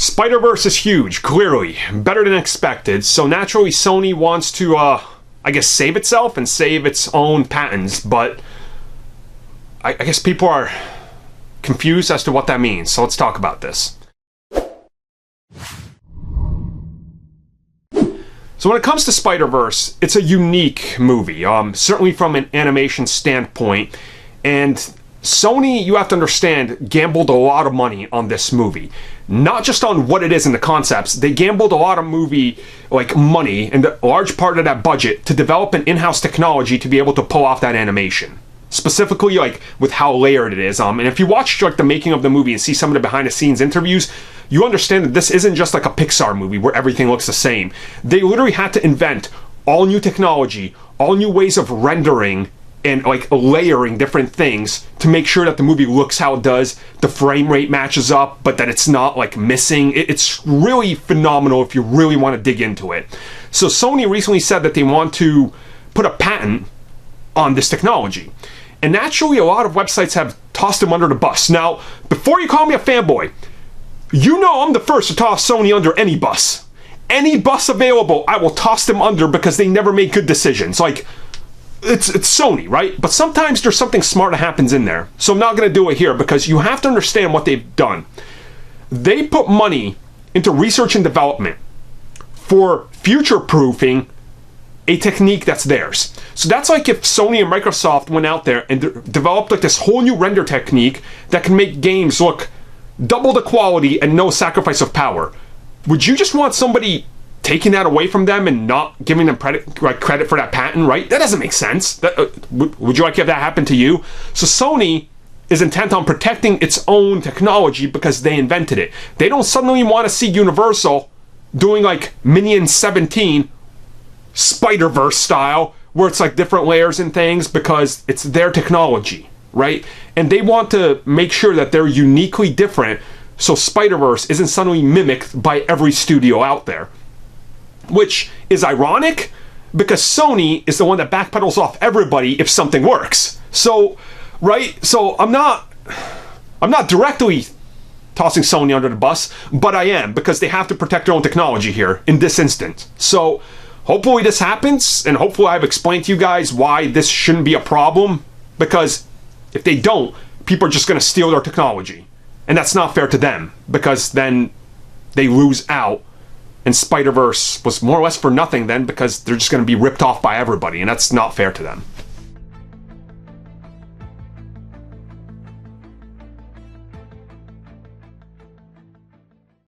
Spider-Verse is huge, clearly. Better than expected. So naturally, Sony wants to, I guess, save itself and save its own patents. But I guess people are confused as to what that means. So let's talk about this. So when it comes to Spider-Verse, it's a unique movie, certainly from an animation standpoint. And Sony, you have to understand, gambled a lot of money on this movie. Not just on what it is in the concepts, they gambled a lot of money, and a large part of that budget to develop an in-house technology to be able to pull off that animation. Specifically, with how layered it is. And if you watch the making of the movie and see some of the behind-the-scenes interviews, you understand that this isn't just like a Pixar movie where everything looks the same. They literally had to invent all new technology, all new ways of rendering and layering different things to make sure that the movie looks how it does, the frame rate matches up, but that it's not missing. It's really phenomenal if you really want to dig into it. So Sony recently said that they want to put a patent on this technology. And naturally, a lot of websites have tossed them under the bus. Now, before you call me a fanboy, you know I'm the first to toss Sony under any bus. Any bus available, I will toss them under because they never make good decisions. It's Sony, right? But sometimes there's something smart that happens in there. So I'm not going to do it here because you have to understand what they've done. They put money into research and development for future-proofing a technique that's theirs. So that's like if Sony and Microsoft went out there and developed this whole new render technique that can make games look double the quality and no sacrifice of power. Would you just want somebody taking that away from them and not giving them credit for that patent, right? That doesn't make sense. Would you like to have that happen to you? So Sony is intent on protecting its own technology because they invented it. They don't suddenly want to see Universal doing Minions 17 Spider-Verse style, where it's different layers and things because it's their technology, right? And they want to make sure that they're uniquely different so Spider-Verse isn't suddenly mimicked by every studio out there. Which is ironic because Sony is the one that backpedals off everybody if something works. So, right? So I'm not directly tossing Sony under the bus, but I am because they have to protect their own technology here in this instance. So hopefully this happens, and hopefully I've explained to you guys why this shouldn't be a problem, because if they don't, people are just going to steal their technology. And that's not fair to them, because then they lose out, and Spider-Verse was more or less for nothing then, because they're just going to be ripped off by everybody, and that's not fair to them.